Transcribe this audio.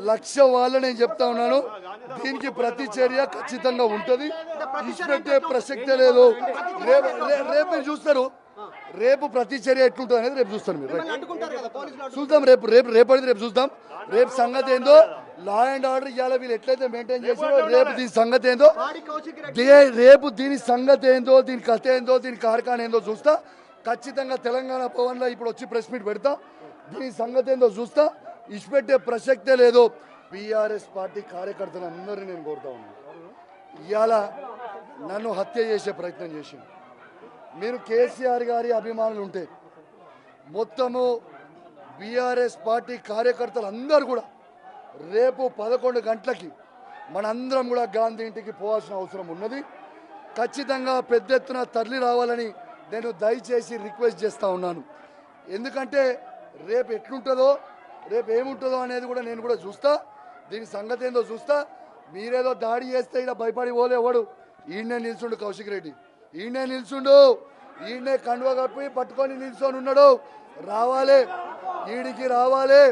లక్ష వాళ్ళ నేను చెప్తా ఉన్నాను. దీనికి ప్రతి చర్య ఖచ్చితంగా ఉంటుంది. ఇచ్చిపెట్టే ప్రసక్తే లేదు. రేపు మీరు చూస్తారు. రేపు ప్రతి చర్య ఎట్లుంటుంది అనేది రేపు చూస్తారు మీరు. చూద్దాం రేపు చూద్దాం. రేపు సంగతి ఏందో, లా అండ్ ఆర్డర్ ఇవాళ వీళ్ళు ఎట్లయితే మెయింటైన్ చేసారో రేపు దీని సంగతి ఏందో, రేపు దీని సంగతి ఏందో, దీని కథ ఏందో, దీని కార్ఖాన ఏందో చూస్తా. ఖచ్చితంగా తెలంగాణ భవన్లో ఇప్పుడు వచ్చి ప్రెస్ మీట్ పెడతా. దీని సంగతి ఏందో చూస్తా. ఇచ్చిపెట్టే ప్రసక్తే లేదు. బీఆర్ఎస్ పార్టీ కార్యకర్తలు అందరినీ నేను కోరుతా ఉన్నాను. ఇవాళ నన్ను హత్య చేసే ప్రయత్నం చేసింది. మీరు కేసీఆర్ గారి అభిమానులు ఉంటే మొత్తము బీఆర్ఎస్ పార్టీ కార్యకర్తలు అందరూ కూడా రేపు 11 గంటలకి మనందరం కూడా గాంధీ ఇంటికి పోవాల్సిన అవసరం ఉన్నది. ఖచ్చితంగా పెద్ద ఎత్తున తరలి రావాలని నేను దయచేసి రిక్వెస్ట్ చేస్తూ ఉన్నాను. ఎందుకంటే రేపు ఎట్లుంటుందో, రేపు ఏముంటుందో అనేది కూడా నేను కూడా చూస్తా. దీని సంగతి ఏందో చూస్తా. మీరేదో దాడి చేస్తే ఇక్కడ భయపడి పోలేవాడు. ఈయనే నిల్చుండు కౌశిక్ రెడ్డి, ఈయనే నిల్చుండు, ఈయనే కండువ కప్పి పట్టుకొని నిల్చొని ఉన్నాడు. రావాలి, ఈడికి రావాలి.